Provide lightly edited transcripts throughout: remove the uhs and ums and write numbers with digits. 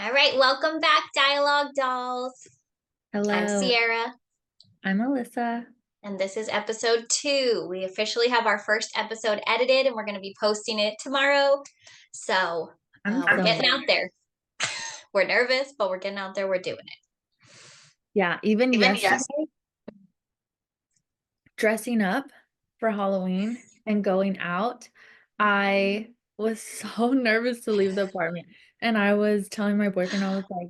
All right, welcome back, Dialogue Dolls. I'm Hello, Sierra, I'm Alyssa. and this is episode 2. We officially have our first episode edited, and we're going to be posting it tomorrow. So I'm we're so getting out there. We're nervous, but we're getting out there. We're doing it. yeah, even Even yesterday, yes. dressing up for Halloween and going out, I was so nervous to leave the apartment. And I was telling my boyfriend, I was like,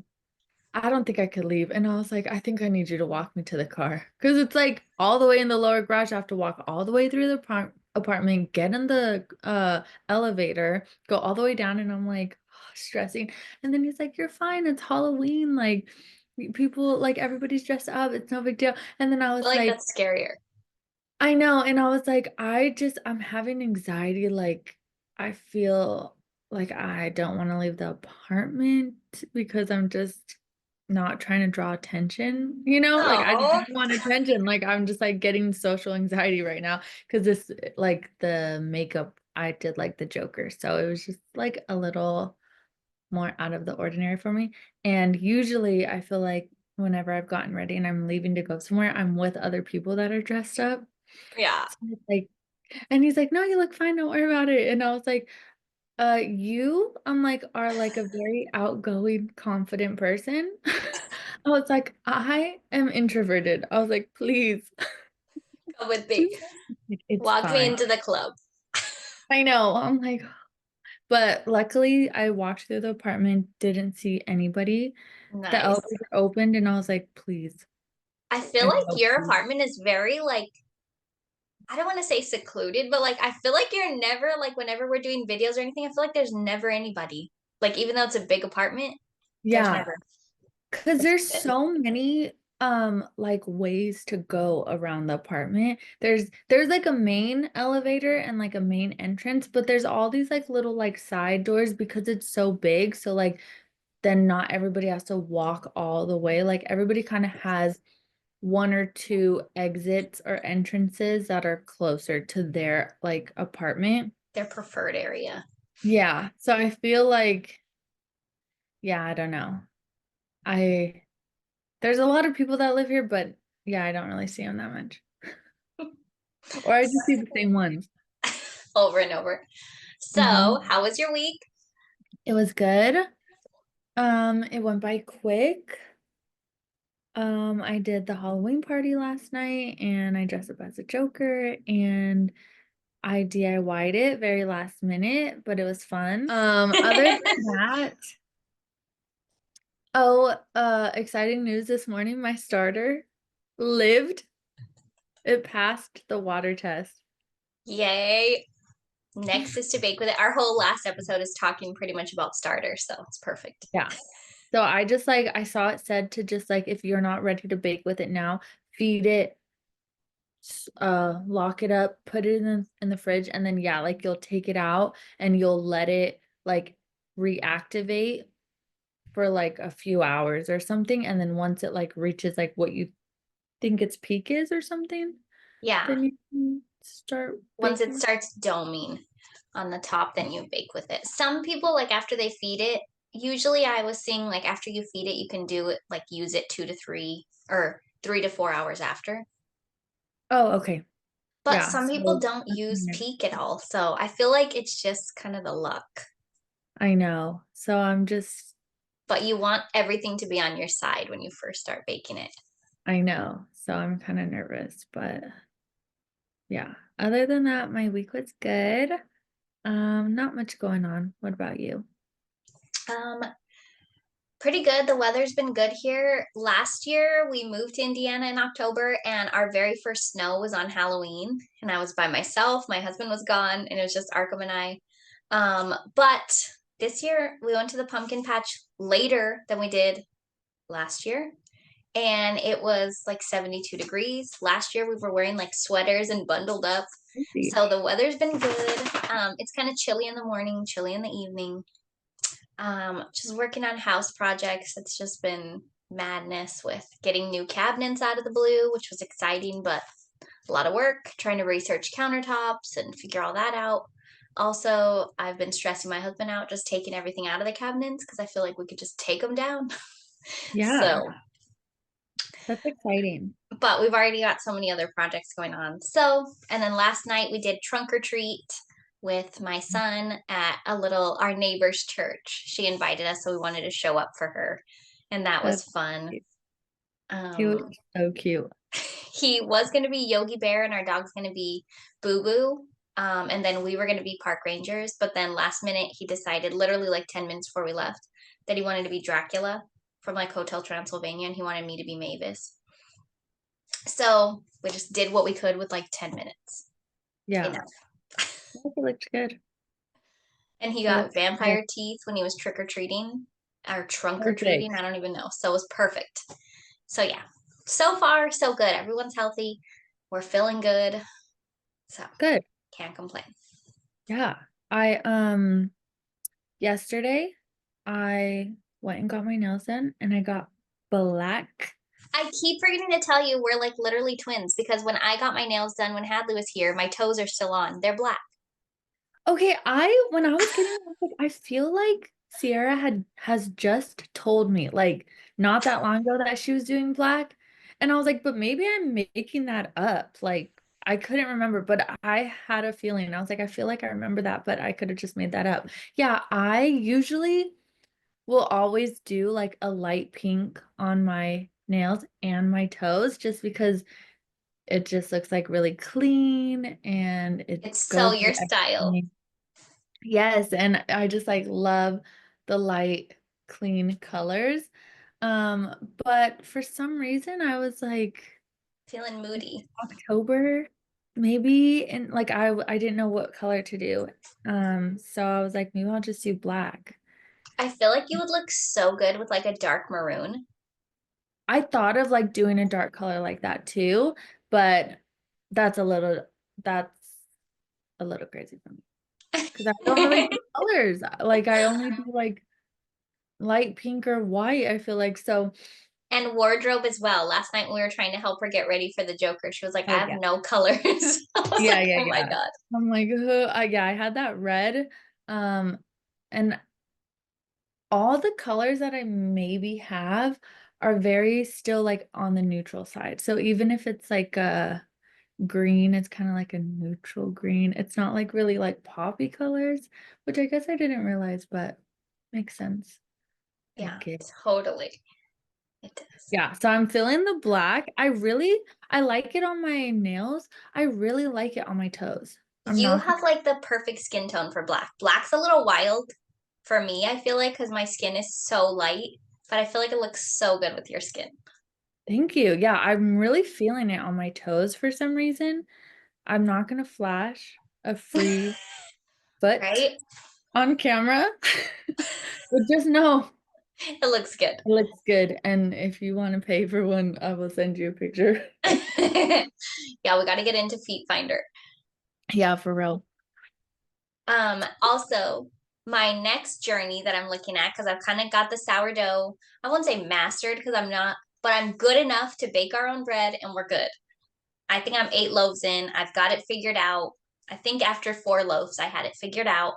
I don't think I could leave. And I was like, I think I need you to walk me to the car. Because it's like all the way in the lower garage. I have to walk all the way through the apartment, get in the elevator, go all the way down. And I'm like, stressing. And then he's like, you're fine. It's Halloween. Like, people, like, everybody's dressed up. It's no big deal. And then I I feel was like like, that's scarier. I know. And I was like, I'm having anxiety. Like, I feel like I don't want to leave the apartment because I'm just not trying to draw attention, Like I just Oh, want attention. Like I'm just like getting social anxiety right now because this, like the makeup, I did like the Joker. So it was just like a little more out of the ordinary for me. And usually I feel like whenever I've gotten ready and I'm leaving to go somewhere, I'm with other people that are dressed up. yeah. So it's like, and he's like, no, you look fine, don't worry about it. And I was like, I'm like, are like a very outgoing, confident person. I was like, I am introverted. I was like, please, Come with me. just it's Walk me fine. into the club. I know. I'm like, but luckily I walked through the apartment, didn't see anybody. The Nice. elevator opened and I was like, please. I feel And like no, your please. apartment is very like I don't want to say secluded, but like I feel like you're never like whenever we're doing videos or anything, I feel like there's never anybody. Like even though it's a big apartment, there's Yeah. never. Because there's so many like ways to go around the apartment. There's like a main elevator and like a main entrance, but there's all these like little like side doors because it's so big. So like then not everybody has to walk all the way. Like everybody kind of has one or two exits or entrances that are closer to their like apartment. Their preferred area. Yeah. So I feel like, yeah, I don't know. I There's a lot of people that live here, but yeah, I don't really see them that much. Or I just see the same ones. Over and over. So, Hmm. how was your week? It was good. It went by quick. I did the Halloween party last night and I dressed up as a Joker and I DIY'd it very last minute, but it was fun. Other than that, exciting news this morning, my starter lived. It passed the water test. Yay. Next is to bake with it. Our whole last episode is talking pretty much about starters, so it's perfect. Yeah. So I just like I saw it said to just like if you're not ready to bake with it now, feed it, lock it up, put it in the fridge, and then yeah, like you'll take it out and you'll let it like reactivate for like a few hours or something. And then once it like reaches like what you think its peak is or something, Yeah. then you can start Once it baking. starts doming on the top, then you bake with it. Some people, like after they feed it, usually I was seeing like after you feed it, you can do it like use it 2 to 3 or 3 to 4 hours after. Oh, okay. But Yeah. some people So don't use peak at all. So I feel like it's just kind of the luck. I know. So I'm just But you want everything to be on your side when you first start baking it. I know. So I'm kind of nervous, but yeah. Other than that, my week was good. Not much going on. What about you? Um, Pretty good. The weather's been good here. Last year, we moved to Indiana in October, and our very first snow was on Halloween. And I was by myself. My husband was gone, and it was just Arkham and I. But this year, we went to the pumpkin patch later than we did last year. And it was like 72 degrees. Last year, we were wearing like sweaters and bundled up. Crazy. So the weather's been good. It's kind of chilly in the morning, chilly in the evening. Just working on house projects. It's just been madness with getting new cabinets out of the blue, which was exciting, but a lot of work trying to research countertops and figure all that out. Also, I've been stressing my husband out just taking everything out of the cabinets because I feel like we could just take them down. Yeah, So, that's exciting. but we've already got so many other projects going on. So, and then last night we did trunk or treat with my son at our neighbor's church. She invited us, so we wanted to show up for her, and that was That's fun. cute. He Um, looks so cute. he was going to be Yogi Bear, and our dog's going to be Boo Boo. And then we were going to be park rangers, but then last minute he decided, literally like 10 minutes before we left, that he wanted to be Dracula from like Hotel Transylvania, and he wanted me to be Mavis. So we just did what we could with like 10 minutes. Yeah, Enough. it looks good. And he It got looks good. vampire teeth when he was trick or treating or trunk or treating. I Perfect. don't even know. So it was perfect. So yeah, so far, so good. Everyone's healthy. We're feeling good. So Good. can't complain. Yeah. I yesterday I went and got my nails done and I got black. I keep forgetting to tell you we're like literally twins because when I got my nails done when Hadley was here, my toes are still on. They're black. Okay, I when I was getting, I was like, I feel like Sierra has just told me, like not that long ago that she was doing black. And I was like, but maybe I'm making that up. Like I couldn't remember, but I had a feeling. I was like, I feel like I remember that, but I could have just made that up. Yeah, I usually will always do like a light pink on my nails and my toes just because it just looks like really clean and it It's so goes your with style. everything. Yes, and I just like love the light, clean colors. But for some reason I was like Feeling moody. October maybe and like I didn't know what color to do. So I was like maybe I'll just do black. I feel like you would look so good with like a dark maroon. I thought of like doing a dark color like that too, but that's a little that's a little crazy for me because I don't really do colors. Like I only do like light pink or white, I feel like. So, And wardrobe as well. Last night when we were trying to help her get ready for the Joker, she was like, I oh have yeah. no colors. I was Yeah, like, yeah, oh my yeah. God. I'm like, yeah, I had that red. Um, and all the colors that I maybe have are very still like on the neutral side. So even if it's like a green, it's kind of like a neutral green. It's not like really like poppy colors, which I guess I didn't realize, but makes sense. I Yeah, get. totally. It does. Yeah, so I'm feeling the black. I like it on my nails. I really like it on my toes. I'm You not gonna have like the perfect skin tone for black. Black's a little wild for me, I feel like, because my skin is so light, but I feel like it looks so good with your skin, Thank you. Yeah, I'm really feeling it on my toes for some reason. I'm not gonna flash a free foot right? on camera, but just know It looks good. it looks good. And if you want to pay for one, I will send you a picture. Yeah, we got to get into Feet Finder. Yeah, for real. Also, my next journey that I'm looking at, because I've kind of got the sourdough, I won't say mastered because I'm not, but I'm good enough to bake our own bread and we're good. I think I'm 8 loaves in. I've got it figured out. I think after 4 loaves, I had it figured out.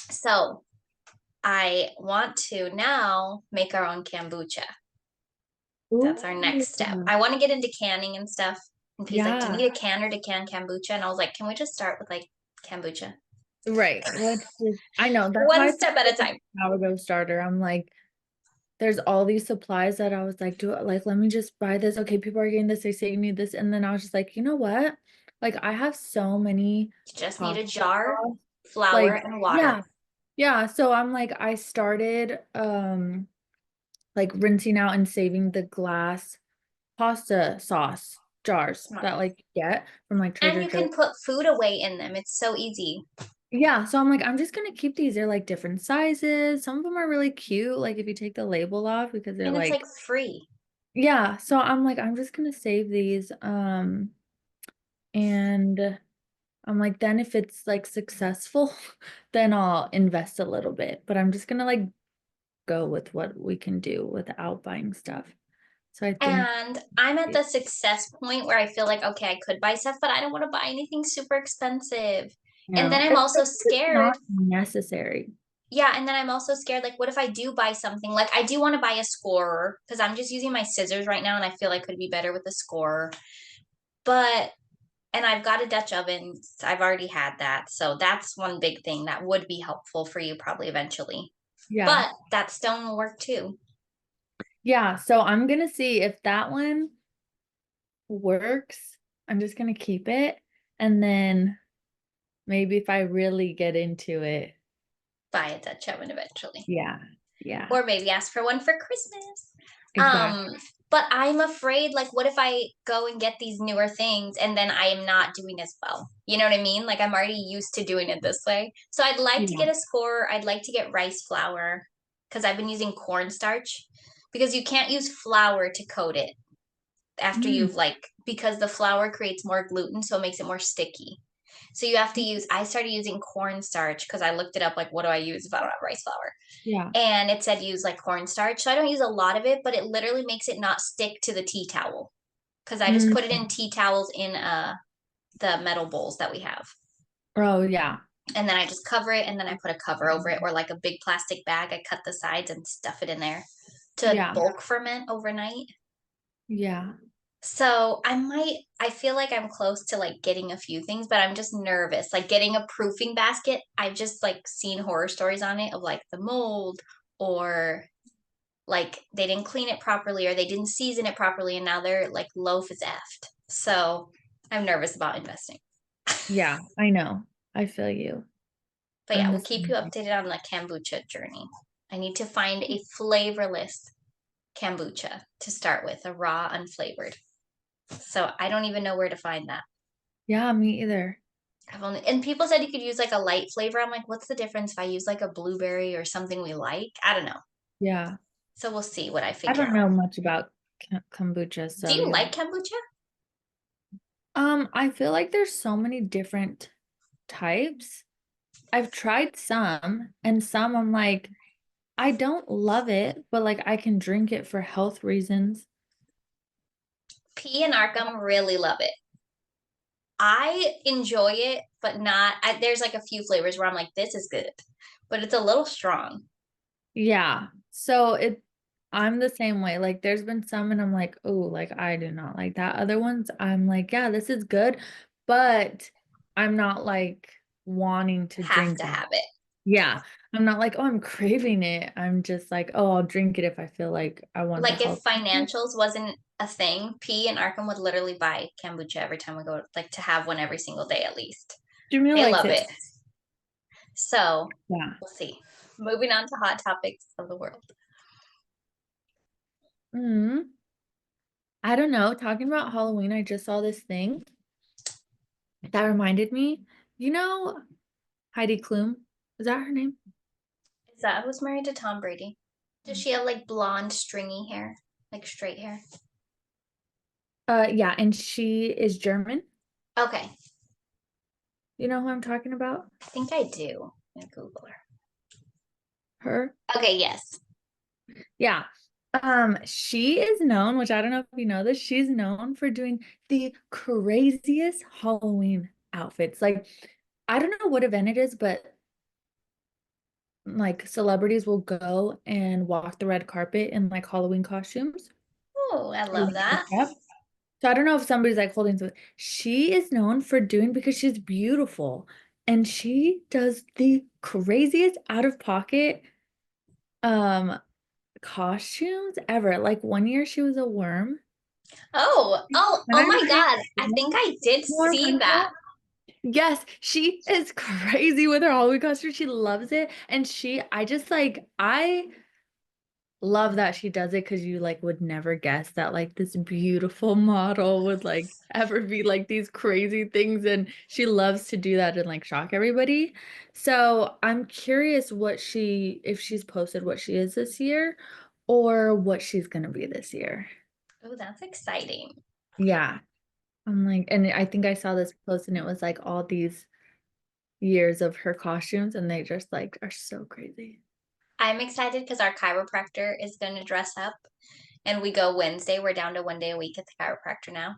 So I want to now make our own kombucha. That's our Ooh, next step. I want to get into canning and stuff. And he's like, do you yeah. need a canner to can kombucha? And I was like, can we just start with like kombucha? Right. I know. That's how One I feel step at a with the time. sourdough starter. I'm like, there's all these supplies that I was like, let me just buy this. Okay, people are getting this, they say you need this. And then I was just like, you know what? Like I have so many You just need a pasta jar, sauce. flour, Like, and water. yeah. Yeah. So I'm like, I started like rinsing out and saving the glass pasta sauce jars Smart. that like you get from like And Trader you Joe's. can put food away in them. It's so easy. Yeah, so I'm like, I'm just gonna keep these. They're like different sizes. Some of them are really cute, like if you take the label off because they're And it's like like, free. yeah. So I'm like, I'm just gonna save these. And I'm like, then if it's like successful, then I'll invest a little bit. But I'm just gonna like go with what we can do without buying stuff. So I think, And I'm at the success point where I feel like, okay, I could buy stuff, but I don't want to buy anything super expensive. And No, then I'm it's also just scared. not necessary. Yeah, and then I'm also scared, like, what if I do buy something? Like, I do want to buy a scorer because I'm just using my scissors right now, and I feel like could be better with a scorer. But and I've got a Dutch oven. I've already had that. So that's one big thing that would be helpful for you probably eventually. Yeah. But that stone will work too. Yeah. So I'm gonna see if that one works. I'm just gonna keep it. And then maybe if I really get into it, Buy a Dutch oven eventually. yeah. Yeah. Or maybe ask for one for Christmas. Exactly. Um, but I'm afraid, like, what if I go and get these newer things and then I am not doing as well? You know what I mean? Like, I'm already used to doing it this way. So I'd like to Yeah. get a score. I'd like to get rice flour because I've been using cornstarch because you can't use flour to coat it after Mm. you've like because the flour creates more gluten, so it makes it more sticky. So you have to use I started using cornstarch because I looked it up like what do I use if I don't have rice flour? Yeah. And it said use like cornstarch. So I don't use a lot of it, but it literally makes it not stick to the tea towel because I just Mm. put it in tea towels in the metal bowls that we have. Oh, yeah. And then I just cover it and then I put a cover over it or like a big plastic bag. I cut the sides and stuff it in there to Yeah. bulk ferment overnight. Yeah. So I feel like I'm close to like getting a few things, but I'm just nervous. Like getting a proofing basket, I've just like seen horror stories on it of like the mold or like they didn't clean it properly or they didn't season it properly and now their like loaf is effed. So I'm nervous about investing. Yeah. I know. I feel you. But I'm yeah, the we'll keep you same. updated on the kombucha journey. I need to find a flavorless kombucha to start with, a raw, unflavored. So I don't even know where to find that. Yeah, me either. I've only and people said you could use like a light flavor. I'm like, what's the difference if I use like a blueberry or something we like? I don't know. Yeah. So we'll see what I I figure don't out. know much about kombucha, Do so you yeah. like kombucha? I feel like there's so many different types. I've tried some, and some I'm like, I don't love it, but like I can drink it for health reasons. P and Arkham really love it. I enjoy it, but not. There's like a few flavors where I'm like, this is good, but it's a little strong. Yeah. So I'm the same way. Like there's been some and I'm like, oh, like I do not like that. Other ones, I'm like, yeah, this is good, but I'm not like wanting to Have drink to it. have it. Yeah. I'm not like, oh, I'm craving it. I'm just like, oh, I'll drink it if I feel like I want the Like if health. financials wasn't a thing, P and Arkham would literally buy kombucha every time we go, like to have one every single day at least. Jimmy They likes love it. it. So Yeah. we'll see. Moving on to hot topics of the world. Mm, I don't know. Talking about Halloween, I just saw this thing that reminded me. You know Heidi Klum? Is that her name? Is that who's married to Tom Brady? Does she have like blonde, stringy hair, like straight hair? Yeah, and she is German. Okay, You know who I'm talking about? I think I do. I'm gonna Google her. Her. Okay, yes. Yeah. She is known, which I don't know if you know this, she's known for doing the craziest Halloween outfits. Like, I don't know what event it is, but like celebrities will go and walk the red carpet in like Halloween costumes. Oh, I Or, love like, that. dress up. So I don't know if somebody's like holding something. She is known for doing because she's beautiful and she does the craziest out of pocket um costumes ever. Like one year she was a worm. Oh my God. I think I did You want to see find that. out? Yes, she is crazy with her Halloween costume. She loves it. And I just like, I love that she does it because you like would never guess that like this beautiful model would like ever be like these crazy things. And she loves to do that and like shock everybody. So I'm curious if she's posted what she is this year or what she's gonna be this year. Oh, that's exciting. Yeah. I'm like, and I think I saw this post and it was like all these years of her costumes and they just like are so crazy. I'm excited because our chiropractor is going to dress up and we go Wednesday. We're down to one day a week at the chiropractor now.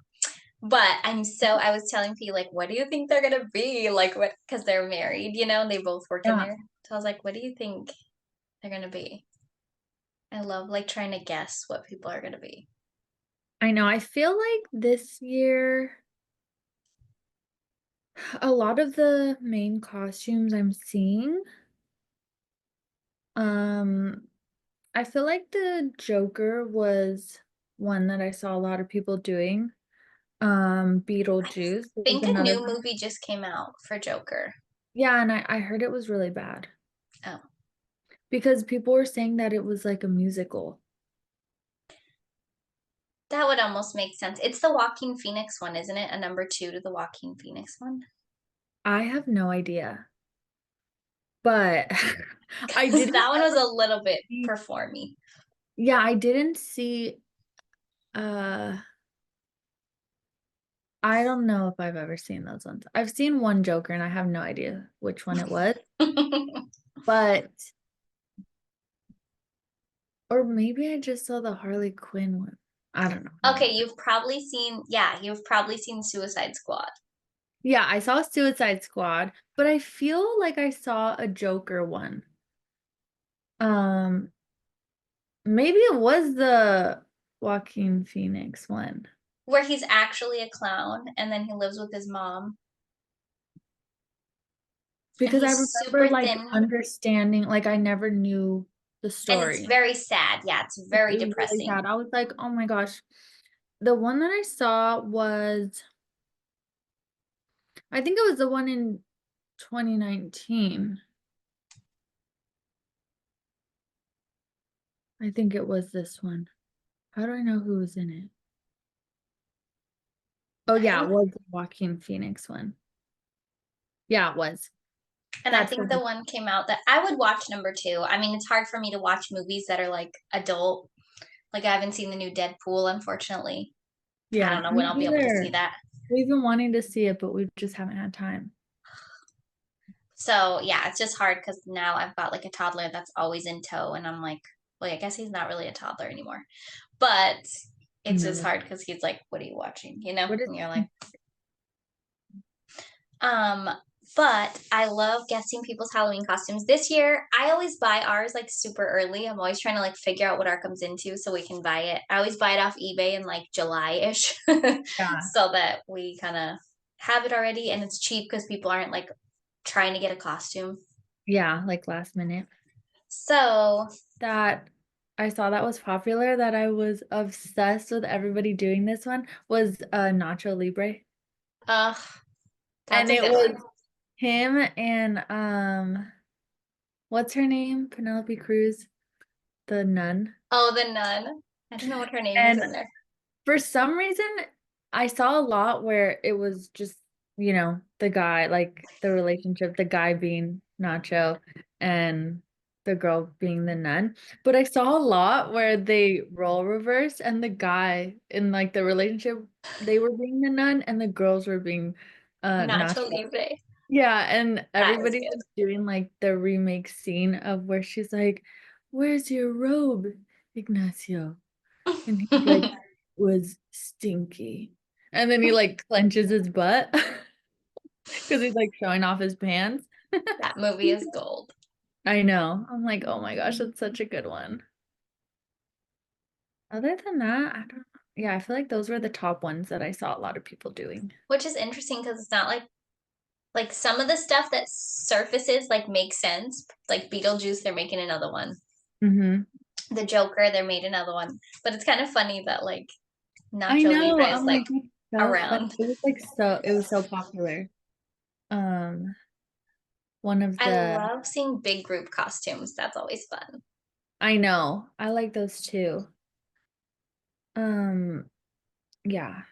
But I was telling P like, what do you think they're gonna be? Like what, because they're married, and they both work in Yeah, there. So I was like, what do you think they're gonna be? I love like trying to guess what people are gonna be. I know. I feel like this year, a lot of the main costumes I'm seeing, um, I feel like the Joker was one that I saw a lot of people doing. I Beetlejuice was think a another new one. movie just came out for Joker. Yeah, and I heard it was really bad Oh, because people were saying that it was like a musical. that would almost make sense. It's the Joaquin Phoenix one, isn't it? A number two to the Joaquin Phoenix one. I have no idea, but I Because didn't that one was ever a little bit see, performy. yeah, I didn't see, uh, I don't know if I've ever seen those ones. I've seen one Joker and I have no idea which one it was, but, or maybe I just saw the Harley Quinn one. I don't know. I don't Okay, remember. you've probably seen Suicide Squad. Yeah, I saw Suicide Squad, but I feel like I saw a Joker one. Um, Maybe it was the Joaquin Phoenix one Where he's actually a clown and then he lives with his mom and because I he's remember super like thin understanding, like I never knew the and it's story. very sad. Yeah, it's It's very really depressing. sad. I was like, oh my gosh. The one that I saw was, I think it was the one in 2019. I think it was this one. How do I know who was in it? Oh I yeah, it don't, was the Joaquin Phoenix one. Yeah, it was. and I That's the think the one. one came out that I would watch number two. I mean, it's hard for me to watch movies that are like adult. Like I haven't seen the new Deadpool, unfortunately. I don't Yeah, know when me I'll be able to see either. that. We've been wanting to see it, but we just haven't had time. So yeah, it's just hard because now I've got like a toddler that's always in tow, and I'm like, well, I guess he's not really a toddler anymore. But it's just No. hard because he's like, what are you watching? What is And you're like, um, but I love guessing people's Halloween costumes. This year, I always buy ours like super early. I'm always trying to like figure out what Arkham's into so we can buy it. I always buy it off eBay in like July-ish yeah. so that we kind of have it already and it's cheap because people aren't like trying to get a costume. Yeah, like last minute. So, That I saw that was popular, that I was obsessed with everybody doing this one was Nacho Libre. uh, that's And a it good one. was him and what's her name? Penelope Cruz, the nun. Oh, the nun. I don't know what her name is And in there. for some reason, I saw a lot where it was just, the guy, like the relationship, the guy being Nacho and the girl being the nun. But I saw a lot where they role reversed and the guy in like the relationship, they were being the nun and the girls were being Nacho Nacho. Libre. Yeah, and That is everybody good. was doing like the remake scene of where she's like, "Where's your robe, Ignacio?" And he's like, was stinky. And then he like clenches his butt because he's like showing off his pants. That movie is gold. I know. I'm like, oh my gosh, that's such a good one. Other than that, I don't know. Yeah, I feel like those were the top ones that I saw a lot of people doing. Which is interesting because it's not like some of the stuff that surfaces like makes sense. Like Beetlejuice, they're making another one. Hmm. The Joker, they made another one. But it's kind of funny that like I Nacho know. Libre is I'm like like, it's so fun. around. It was so popular. Um, one of I the, love seeing big group costumes. That's always fun. I know. I like those too. Um, yeah,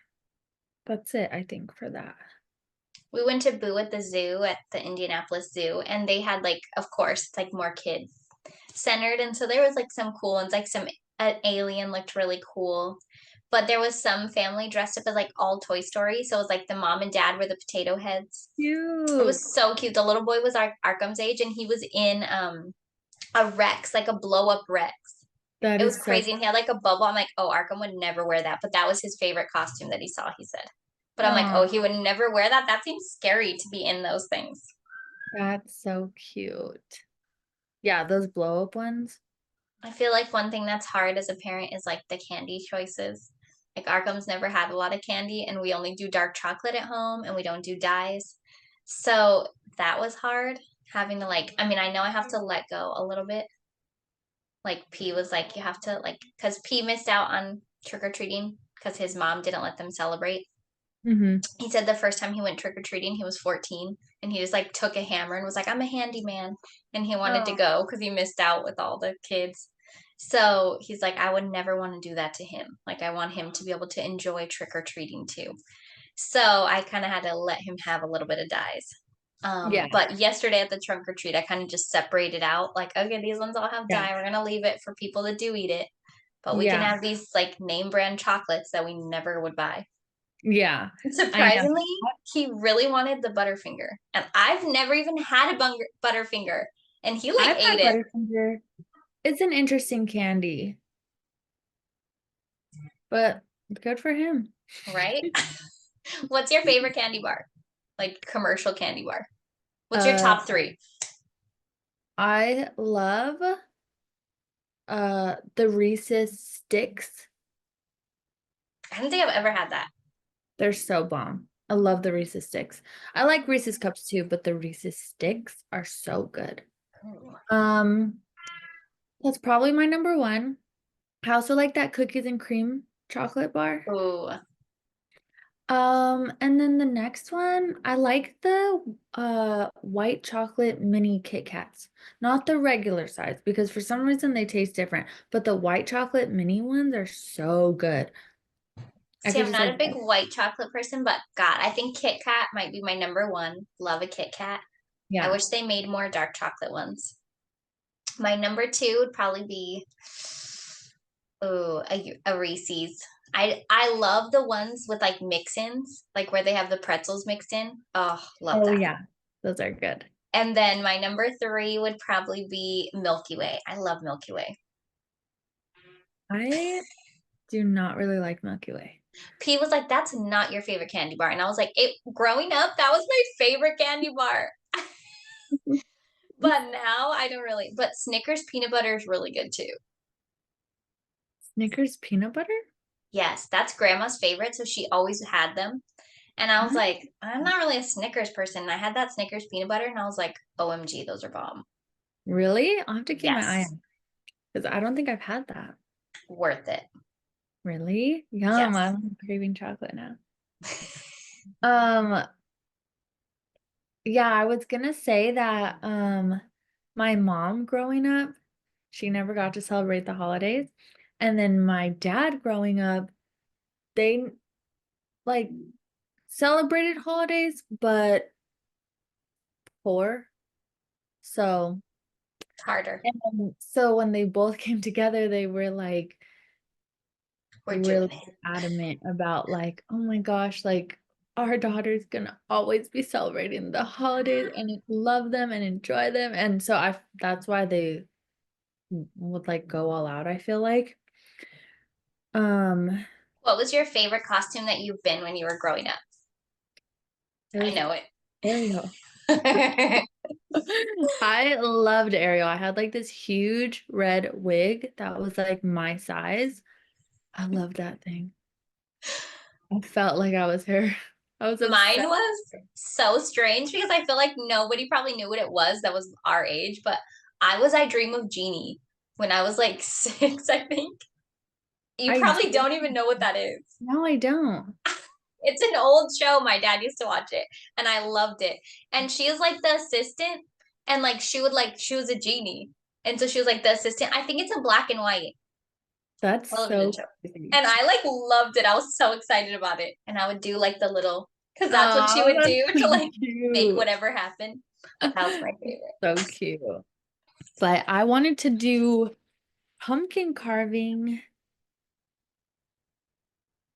that's it, I think, for that. We went to Boo at the zoo at the Indianapolis Zoo, and they had like, of course, it's like more kid centered, and so there was like some cool ones, like some an alien looked really cool, but there was some family dressed up as like all Toy Story, so it was like the mom and dad were the potato heads. It Cute. was so cute. The little boy was Arkham's age, and he was in a Rex, like a blow up Rex. That It was is so crazy, and he had like a bubble. I'm like, oh, Arkham would never wear that, but that was his favorite costume that he saw. He said. But I'm like, Oh, oh, he would never wear that. That seems scary to be in those things. that's so cute. Yeah, those blow up ones. I feel like one thing that's hard as a parent is like the candy choices. Like Arkham's never had a lot of candy, and we only do dark chocolate at home, and we don't do dyes. So that was hard having to like, I mean, I know I have to let go a little bit. Like P was like, you have to like, because P missed out on trick or treating because his mom didn't let them celebrate. Mm-hmm. He said the first time he went trick or treating, he was 14 and he just like took a hammer and was like, I'm a handyman. And he wanted to Oh, go because he missed out with all the kids. So he's like, I would never want to do that to him. Like, I want him to be able to enjoy trick or treating too. So I kind of had to let him have a little bit of dyes. yeah, But yesterday at the trunk or treat, I kind of just separated out like, okay, these ones all have yeah, dye. We're going to leave it for people that do eat it. But we can yeah, have these like name brand chocolates that we never would buy. yeah. I know. Surprisingly, he really wanted the Butterfinger, and I've never even had a Butterfinger, and he like I've ate had it, Butterfinger. It's an interesting candy, but good for him. right? What's your favorite candy bar? Like commercial candy bar. What's your Uh, top three? I love the Reese's sticks. I don't think I've ever had that. They're so bomb. I love the Reese's sticks. I like Reese's cups too, but the Reese's sticks are so good. Um, that's probably my number one. I also like that cookies and cream chocolate bar. Ooh, And then the next one, I like the white chocolate mini Kit Kats. Not the regular size because for some reason they taste different, but the white chocolate mini ones are so good. I see, could I'm just not like, a big white chocolate person, but God, I think Kit Kat might be my number one. Love a Kit Kat. I yeah. wish they made more dark chocolate ones. My number two would probably be a Reese's. I love the ones with like mix-ins, like where they have the pretzels mixed in. Oh, love Oh that. yeah. Those are good. And then my number three would probably be Milky Way. I love Milky Way. I do not really like Milky Way. P was like, "That's not your favorite candy bar," and I was like, "It growing up, that was my favorite candy bar." But now I don't really. But Snickers peanut butter is really good too. Snickers peanut butter? Yes, that's grandma's favorite, so she always had them. And I was What? like, I'm not really a Snickers person. And I had that Snickers peanut butter and I was like, OMG, those are bomb. Really? I'll have to keep my eye Yes, on because I don't think I've had that. worth it. Really? Yum, Yes. I'm craving chocolate now. Um, yeah, I was gonna say that my mom growing up, she never got to celebrate the holidays. And then my dad growing up, they like celebrated holidays, but poor. So, Harder. and so when they both came together, they were like We're really doing it. adamant about like, oh my gosh, like our daughter's gonna always be celebrating the holidays and love them and enjoy them. And so I that's why they would like go all out, I feel like. Um, What was your favorite costume that you've been when you were growing up? it I was know Ariel. it. I loved Ariel. I had like this huge red wig that was like my size. I loved that thing. I felt like I was her. I was Mine obsessed. was so strange because I feel like nobody probably knew what it was that was our age, but I Dream of Jeannie when I was like 6, I think. You I probably do. don't even know what that is. No, I don't. It's an old show. My dad used to watch it and I loved it. And she is like the assistant and she was a genie. And so she was like the assistant. I think it's a black and white That's television so show. crazy. And I like loved it. I was so excited about it. And I would do like the little because that's what she Oh, would that's do so to like make cute. whatever happen. That was my favorite. So cute. But I wanted to do pumpkin carving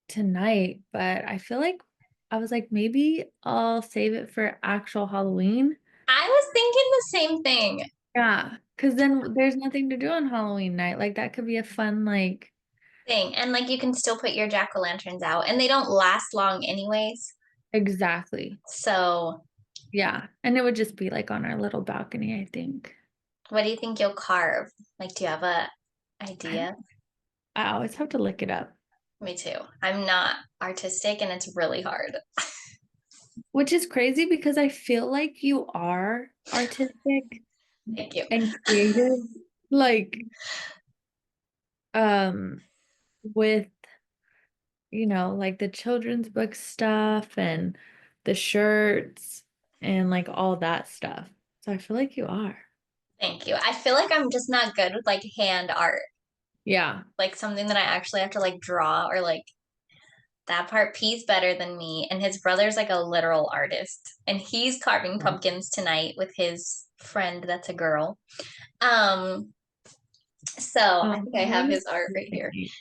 tonight, but I feel like I was like, maybe I'll save it for actual Halloween. I was thinking the same thing. Yeah, because then there's nothing to do on Halloween night. Like that could be a fun, like, thing. And like you can still put your jack-o'-lanterns out and they don't last long anyways. Exactly. So, Yeah. And it would just be like on our little balcony, I think. what do you think you'll carve? Like, do you have a I, idea? I always have to look it up, Me too. I'm not artistic and it's really hard. which is crazy because I feel like you are artistic Thank you. and creative. Like, um, with, like the children's book stuff and the shirts and like all that stuff. So I feel like you are. Thank you. I feel like I'm just not good with like hand art, Yeah. like something that I actually have to like draw or like that part. P's better than me, and his brother's like a literal artist, and he's carving pumpkins tonight with his friend that's a girl. Um, so I think I That have is his art so right here. funny.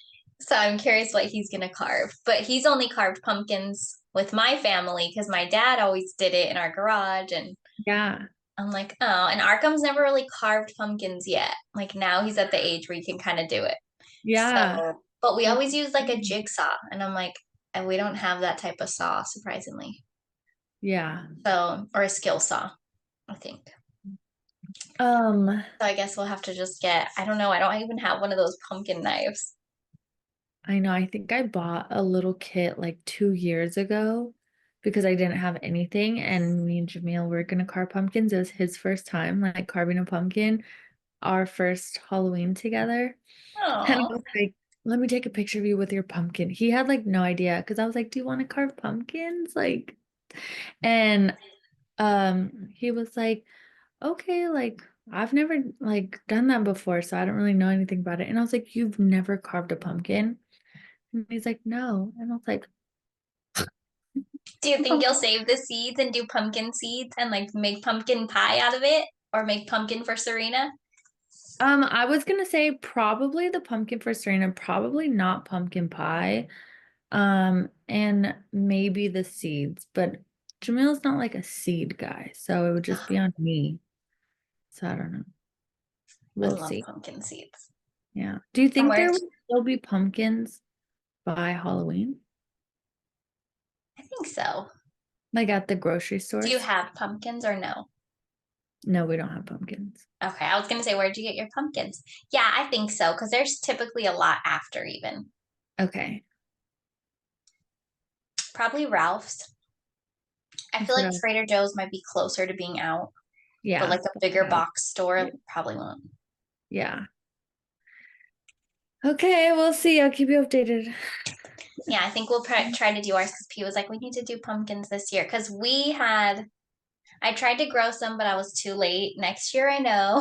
So I'm curious what he's gonna carve. But he's only carved pumpkins with my family because my dad always did it in our garage, and Yeah. I'm like, oh, and Arkham's never really carved pumpkins yet. Like now he's at the age where you can kind of do it. Yeah. So, but we That's always use like a funny. jigsaw, and I'm like, and we don't have that type of saw, surprisingly. Yeah. So, or a skill saw, I think. Um, So I guess we'll have to just get, I don't know, I don't even have one of those pumpkin knives. I know. I think I bought a little kit like 2 years ago because I didn't have anything, and me and Jamil were gonna carve pumpkins. It was his first time like carving a pumpkin, our first Halloween together. And I Oh, was like, let me take a picture of you with your pumpkin. He had like no idea because I was like, do you want to carve pumpkins? Like, and he was like, okay, like I've never like done that before, so I don't really know anything about it. And I was like, you've never carved a pumpkin? And he's like, no. And I was like, do you think oh. you'll save the seeds and do pumpkin seeds and like make pumpkin pie out of it or make pumpkin for Serena? I was gonna say probably the pumpkin for Serena, probably not pumpkin pie. And maybe the seeds, but Jamil's not like a seed guy, so it would just be on me. So I don't know. I We'll love see. pumpkin seeds. Yeah. Do you And think where, there will still be pumpkins by Halloween? I think so. Like at the grocery Do you stores? have pumpkins or no? No, we don't have pumpkins. Okay, I was gonna say, where'd you get your pumpkins? Yeah, I think so, because there's typically a lot after even. Okay. Probably Ralph's. I feel That's what like I was, Trader Joe's might be closer to being out, but yeah, like a that's bigger what I was, box store probably won't. yeah. Okay, we'll see. I'll keep you updated. Yeah, I think we'll try to do ours because P was like, we need to do pumpkins this year because I tried to grow some, but I was too late. Next year, I know,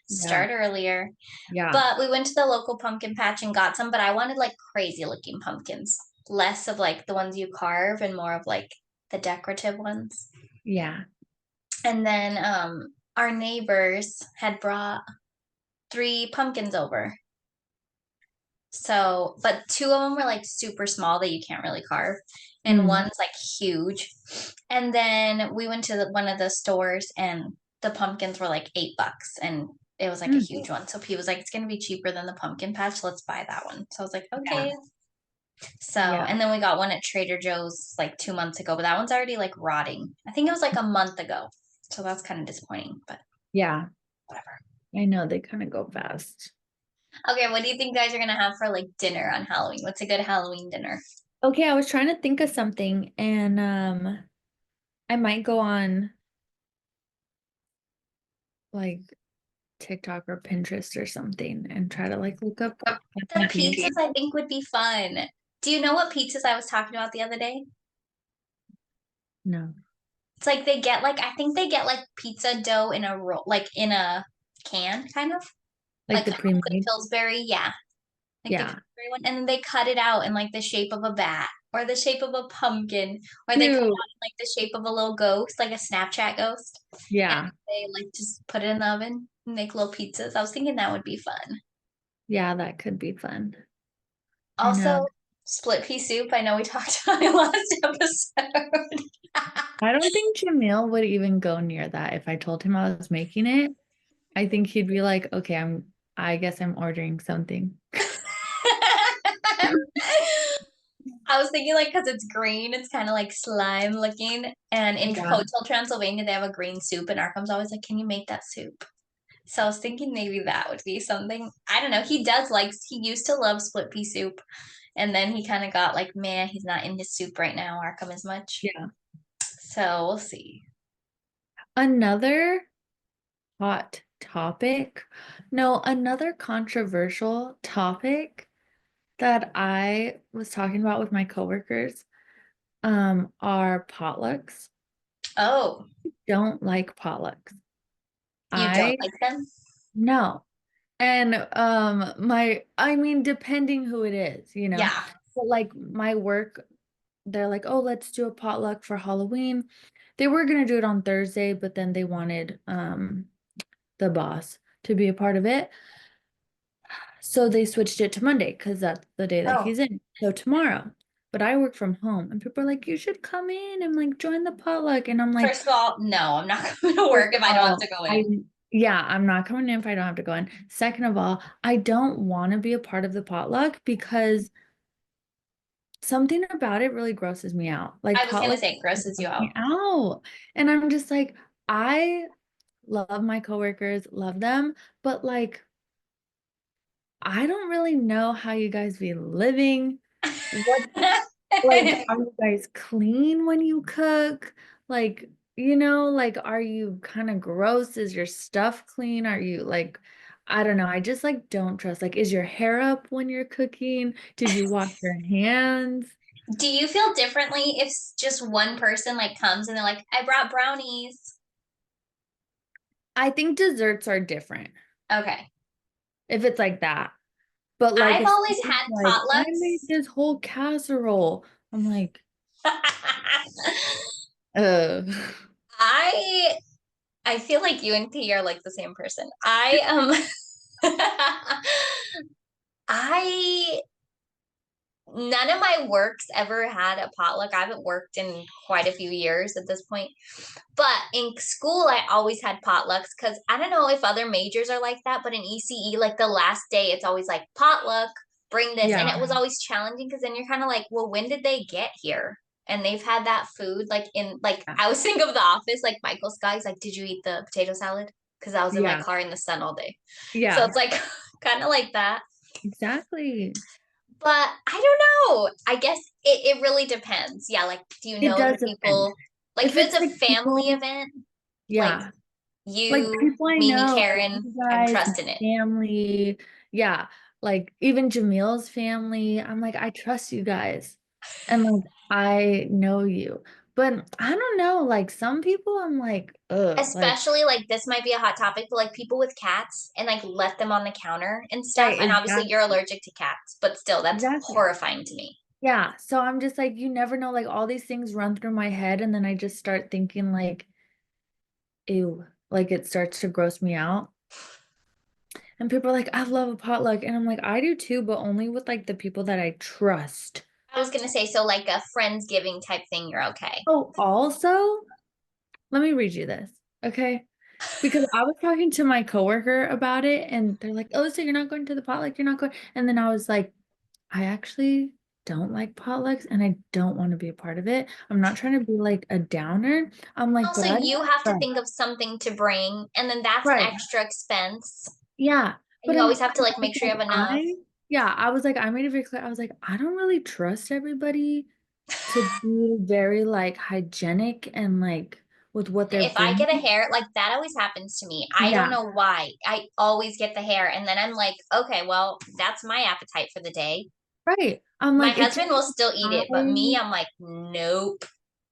Yeah, start earlier. yeah, But we went to the local pumpkin patch and got some, but I wanted like crazy looking pumpkins, less of like the ones you carve and more of like the decorative ones. yeah. And then our neighbors had brought three pumpkins over. So, but two of them were like super small that you can't really carve, and Mm, one's like huge. And then we went to one of the stores, and the pumpkins were like $8, and it was like a mm, huge one. So P was like, "It's gonna be cheaper than the pumpkin patch. Let's buy that one." So I was like, yeah, "Okay." So, yeah, and then we got one at Trader Joe's like 2 months ago, but that one's already like rotting. I think it was like a month ago. So that's kind of disappointing, but yeah. whatever. I know they kind of go fast. Okay, what do you think guys are gonna have for like dinner on Halloween? What's a good Halloween dinner? Okay, I was trying to think of something, and I might go on like TikTok or Pinterest or something and try to like look up The recipes. pizzas I think would be fun. Do you know what pizzas I was talking about the other day? No, It's like they get like I think they get like pizza dough in a roll, like in a can, kind of like like the a good pre-made. Pillsbury, yeah, like the Yeah, Pillsbury one, and then they cut it out in like the shape of a bat or the shape of a pumpkin, or they cut it cute. out in like the shape of a little ghost, like a Snapchat ghost, and Yeah, they like just put it in the oven and make little pizzas. I was thinking that would be fun. yeah, that could be fun. I know. Also, split pea soup. I know we talked about it last episode. I don't think Jamil would even go near that if I told him I was making it. I think he'd be like, okay, I guess I'm ordering something. I was thinking like because it's green, it's kind of like slime looking. And in Yeah. Coachella, Transylvania, they have a green soup, and Arkham's always like, "Can you make that soup?" So I was thinking maybe that would be something. I don't know. He used to love split pea soup, and then he kind of got like, man, he's not in his soup right now, Arkham as much. Yeah. So we'll see. Another hot topic. No, another controversial topic that I was talking about with my coworkers, are potlucks. Oh, Don't like potlucks. you don't I like them? no. And I mean, depending who it is, you know. Yeah. But like my work, they're like, "Oh, let's do a potluck for Halloween." They were gonna do it on Thursday, but then they wanted the boss to be a part of it. So they switched it to Monday because that's the day that Oh, he's in. So tomorrow. But I work from home and people are like, "You should come in and like join the potluck." And I'm like, first of all, no, I'm not going to first work if of I don't have all, to go I in. yeah, I'm not coming in if I don't have to go in. Second of all, I don't want to be a part of the potluck because something about it really grosses me out. Like I was going to potluck say it grosses you grosses out. me out. And I'm just like, I love my coworkers, love them, but like I don't really know how you guys be living. What like are you guys clean when you cook? Like, like are you kind of gross? Is your stuff clean? Are you like I don't know. I just like don't trust. Like, is your hair up when you're cooking? Did you wash your hands? Do you feel differently if just one person like comes and they're like, I brought brownies? I think desserts are different Okay. if it's like that. But like I've if always someone's had like, I made potlucks. this whole casserole, I'm like, uh, I I feel like you and P are like the same person. I none of my works ever had a potluck. I haven't worked in quite a few years at this point. But in school, I always had potlucks because I don't know if other majors are like that, but in ECE, like the last day, it's always like potluck, bring this. And it yeah, was always challenging because then you're kind of like, well, when did they get here? And they've had that food like yeah, I always think of The Office, like Michael Scott's like, did you eat the potato salad? Because I was in my yeah, car in the sun all day. So yeah, it's like kind of like that. exactly. But I don't know. I guess it really depends. Yeah, like do you It know the does depend. people? Like if If it's it's a like family people, event, like yeah, like you, people I Mimi, know, like Karen, you I'm guys, my trusting it. family, yeah, like even Jamil's family, I'm like, I trust you guys. And like I know you. But I don't know, like some people I'm like, ugh, like Especially like this might be a hot topic, but like people with cats and like let them on the counter and stuff. right, And obviously you're exactly. allergic to cats, but still that's Exactly. horrifying to me. Yeah. So I'm just like, you never know, like all these things run through my head, and then I just start thinking like, ew, like it starts to gross me out. And people are like, I love a potluck. And I'm like, I do too, but only with like the people that I trust. I was gonna say, so like a friendsgiving type thing, you're okay. Oh, also, let me read you this. Okay. Because I was talking to my coworker about it and they're like, oh, so you're not going to the potluck, you're not going. And then I was like, I actually don't like potlucks and I don't want to be a part of it. I'm not trying to be like a downer. I'm like, Also, but I you have to don't. think of something to bring, and then that's an Right. extra expense. Yeah. And But you I'm always I have to like was make sure you like have enough. I yeah, I was like I made it very clear. I was like I don't really trust everybody to be very like hygienic and like with what they're If I get a bringing. hair, like that always happens to me. I don't Yeah, know why. I always get the hair, and then I'm like, okay, well, that's my appetite for the day. right. I'm My like it's husband will still eat it, but me, I I'm like, nope.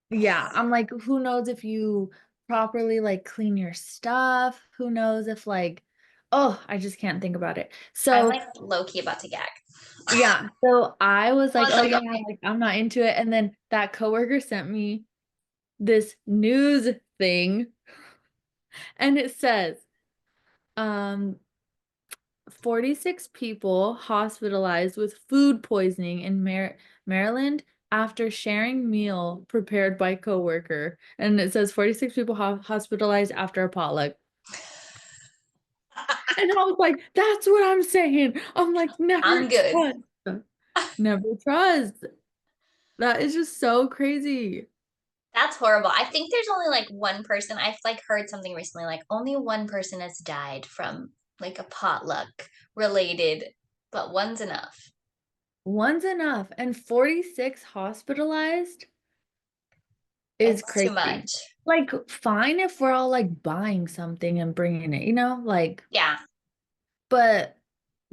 yeah, I'm like who knows if you properly like clean your stuff? Who knows if like oh, I just can't think about it. I'm So like low key about to gag. yeah, so I was I like, was oh like, yeah, okay. like I'm not into it. And then that coworker sent me this news thing and it says, um, 46 people hospitalized with food poisoning in Maryland after sharing meal prepared by coworker. And it says 46 people hospitalized after a potluck. And I was like, that's what I'm saying. I'm like, never I'm good. trust. Never trust. That is just so crazy. That's horrible. I think there's only like one person. I've like heard something recently, like only one person has died from like a potluck related, but one's enough. One's enough. And 46 hospitalized is It's too crazy. much. Like, fine if we're all like buying something and bringing it, like, Yeah, but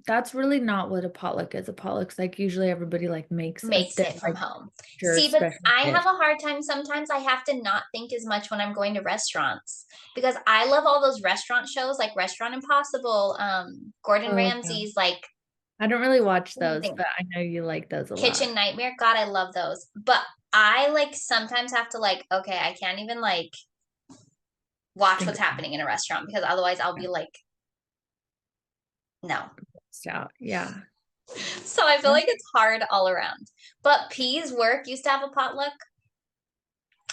that's really not what a potluck is. A potluck's like usually everybody like makes makes their it from like home. sure See, but special I have dish. a hard time sometimes. I have to not think as much when I'm going to restaurants because I love all those restaurant shows like Restaurant Impossible, Gordon Oh, yeah. Ramsay's like I don't really watch those, anything. but I know you like those a lot. Kitchen Nightmare. God, I love those. But I like sometimes have to like, okay, I can't even like watch Think what's happening in a restaurant because otherwise I'll be about like, no. stout. Yeah. So I feel like it's hard all around. But P's work used to have a potluck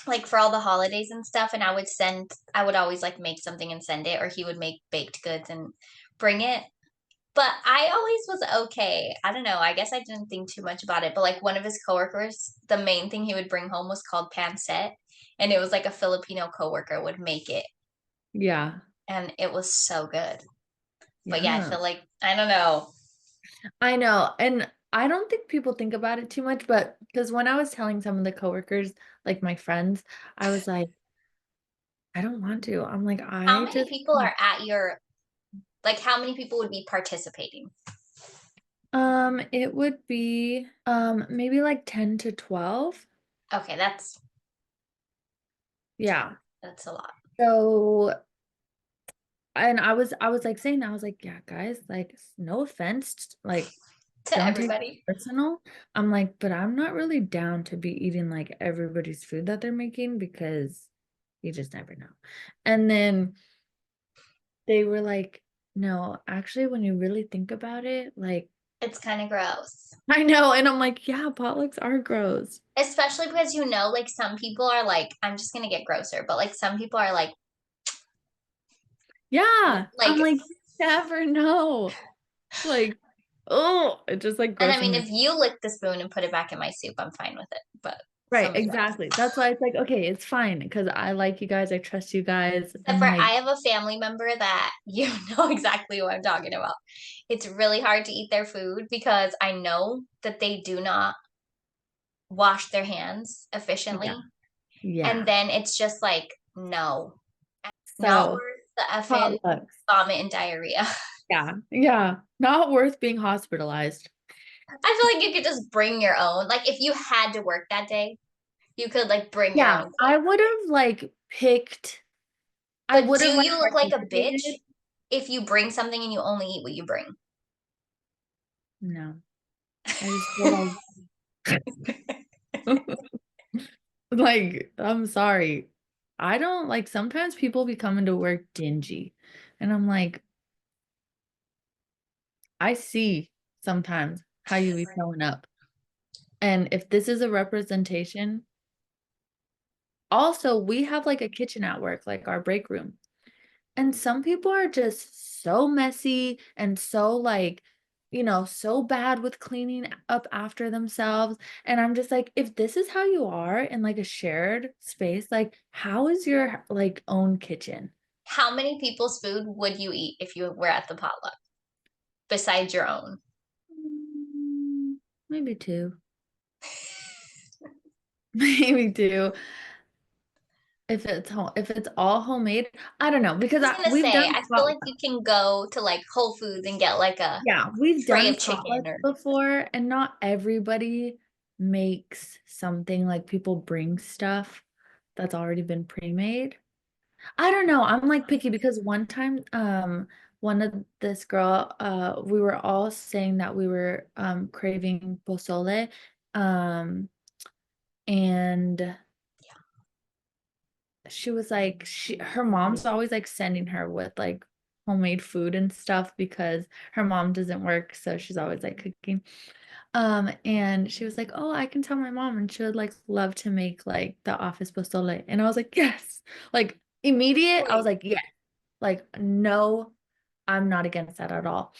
like for all the holidays and stuff, and I would always like make something and send it, or he would make baked goods and bring it. But I always was okay. I don't know. I guess I didn't think too much about it. But like one of his coworkers, the main thing he would bring home was called pancit, and it was like a Filipino coworker would make it, Yeah. and it was so good. But yeah, I Yeah. feel like I don't know. I know. And I don't think people think about it too much, but because when I was telling some of the coworkers, like my friends, I was like, I don't want to. I'm like, How I many just, people are at your like? How many people would be participating? it would be maybe like 10 to 12. Okay, Yeah. that's a lot So, and I was like saying, I was like, yeah, guys, like, no offense, like, to don't take it everybody. personal. I'm like, but I'm not really down to be eating like everybody's food that they're making because you just never know. And then they were like, no, actually, when you really think about it, like, It's kind of gross. I know. And I'm like, yeah, potlucks are gross. Especially because like some people are like, I'm just gonna get grosser, but like some people are Yeah. I'm like, like, you never know. Like, oh, it just like and I grosses mean, me. if you lick the spoon and put it back in my soup, I'm fine with it. But Right, somebody else. exactly. That's why it's like, okay, it's fine because I like you guys, I trust you guys, Except and for like, I have a family member that you know exactly what I'm talking about. It's really hard to eat their food because I know that they do not wash their hands efficiently. yeah, And yeah. then it's just like, no, not So worth the effing potlucks, vomit and diarrhea. yeah, yeah, not worth being hospitalized. I feel like you could just bring your own. Like if you had to work that day, you could like bring your Yeah, own I plate. would have like picked, I But would do have like you look like a bitch participated. if you bring something and you only eat what you bring? No, I just feel like, like, I'm sorry. I don't like sometimes people be coming to work dingy, and I'm like, I see sometimes how you be showing up. And if this is a representation, also we have like a kitchen at work, like our break room. And some people are just so messy and so like, so bad with cleaning up after themselves. And I'm just like, if this is how you are in like a shared space, like how is your like own kitchen? How many people's food would you eat if you were at the potluck besides your own? Maybe two. Maybe two. If it's all homemade, I don't know I because was gonna we've say, done I feel like you can go to like Whole Foods and get like a yeah, we've tray done of chicken potlucks or before, and not everybody makes something like people bring stuff that's already been pre-made. I don't know. I'm like picky because one time, one of this girl, we were all saying that we were craving pozole, um, and she was like, her mom's always like sending her with like homemade food and stuff because her mom doesn't work, so she's always like cooking. And she was like, "Oh, I can tell my mom, and she would like love to make like the office pozole." And I was like, "Yes!" Like immediate, I was wait, like, "Yes!" Like, no, I'm not against that at all.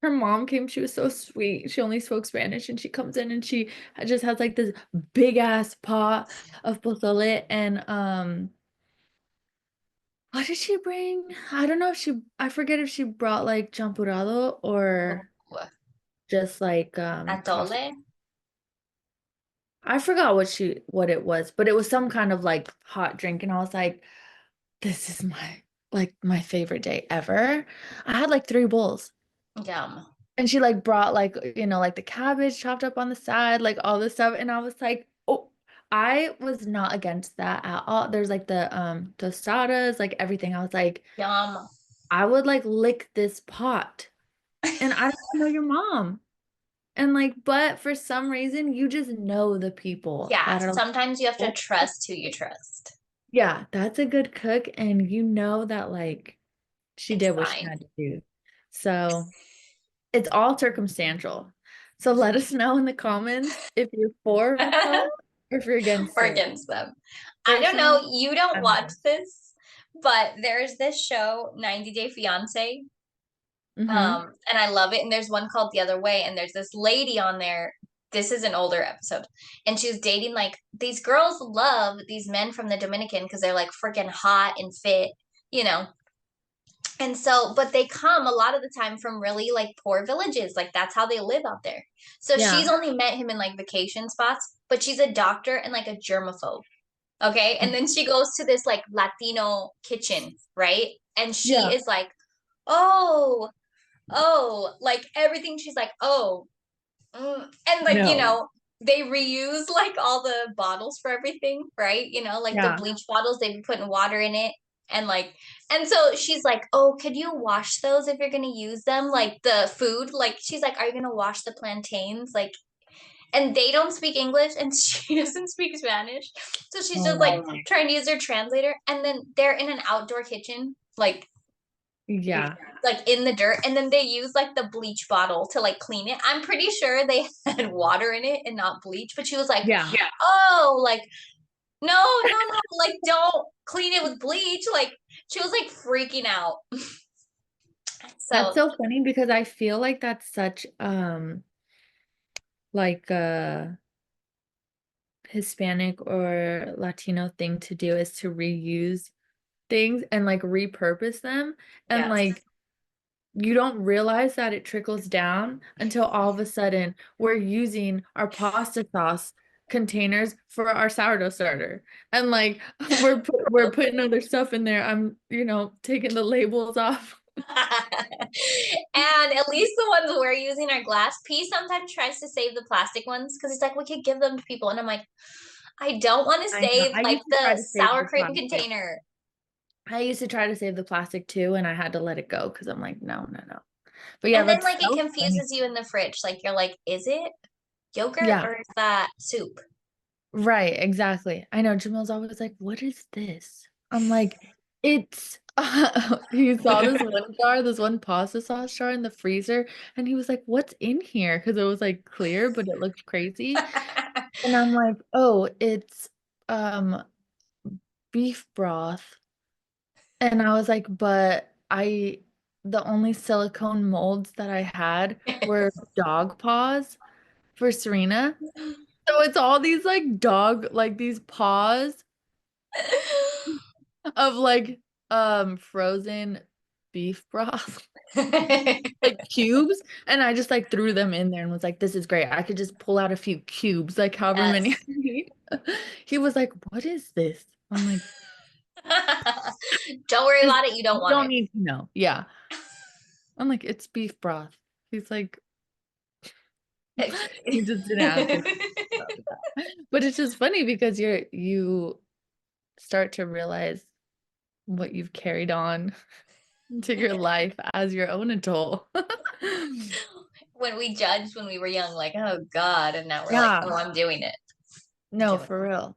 her mom came. She was so sweet. She only spoke Spanish, and she comes in and she just has like this big ass pot of pozole. And what did she bring? I don't know if I forget if she brought like champurrado or Ooh, just like coffee. atole. I forgot what it was, but it was some kind of like hot drink, and I was like, this is my favorite day ever. I had like three bowls. Yum. And she like brought like, like the cabbage chopped up on the side, like all this stuff. And I was like, oh, I was not against that at all. There's like the tostadas, like everything. I was like, Yum. I would like lick this pot. And I don't know your mom. And like, but for some reason, you just know the people Yeah, that are like, sometimes you have to oh, trust who you trust. yeah, that's a good cook. And you know that like she It's did what she fine. had to do. So it's all circumstantial. So let us know in the comments if you're for Pho or if you're against Or it. against them. I don't know, Personally, you don't I'm watch against. this, but there's this show, 90 Day Fiance. Mm-hmm. And I love it. And there's one called The Other Way, and there's this lady on there. This is an older episode, and she's dating like these girls love these men from the Dominican because they're like freaking hot and fit, you know. And so, but they come a lot of the time from really like poor villages. Like that's how they live out there. So she's Yeah. only met him in like vacation spots, but she's a doctor and like a germaphobe. Okay. And then she goes to this like Latino kitchen, right? And she Yeah. is like, oh, oh, like everything. She's like, oh, and like, No. they reuse like all the bottles for everything, right? Like the Yeah. bleach bottles, they've been putting water in it. And like, and so she's like, oh, could you wash those if you're gonna use them? Like the food, like she's like, are you gonna wash the plantains? Like, and they don't speak English and she doesn't speak Spanish. So she's Oh just like my. trying to use her translator. And then they're in an outdoor kitchen, Yeah. like in the dirt, and then they use like the bleach bottle to like clean it. I'm pretty sure they had water in it and not bleach, but she was like, Yeah. yeah, oh, like no, no, no, like don't clean it with bleach. Like she was like freaking out. That's So so funny because I feel like that's such like a Hispanic or Latino thing to do is to reuse things and like repurpose them. And yes. like you don't realize that it trickles down until all of a sudden we're using our pasta sauce containers for our sourdough starter. And like we're putting other stuff in there. I'm, taking the labels off. And at least the ones we're using are glass. P sometimes tries to save the plastic ones because he's like, we could give them to people. And I'm like, I don't want to I know. save I like used to try the to save sour the cream plastic. container. I used to try to save the plastic too, and I had to let it go because I'm like, no, no, no. But yeah, And then that's like it so funny. confuses you in the fridge. Like you're like, is it yogurt Yeah. or is that soup? Right, exactly. I know Jamal's always like, "What is this?" I'm like, "It's." He saw this one jar, this one pasta sauce jar in the freezer, and he was like, "What's in here?" Because it was like clear, but it looked crazy. And I'm like, "Oh, it's um beef broth." And I was like, "But the only silicone molds that I had were dog paws for Serena." So it's all these like these paws of like frozen beef broth, like cubes, and I just like threw them in there and was like, this is great. I could just pull out a few cubes, like however many I Yes. need. He was like, what is this? I'm like, Don't worry just about it. You don't you want don't it. need to know. Yeah. I'm like, it's beef broth. He's like, he just didn't ask me about that. But it's just funny because you start to realize what you've carried on to your life as your own adult. When we judged when we were young, like, oh God. And now we're like, Yeah, oh, I'm doing it. I'm no, doing it. for real.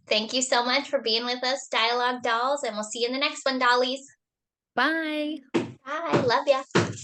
Thank you so much for being with us, Dialogue Dolls, and we'll see you in the next one, dollies. Bye. Bye. Love ya.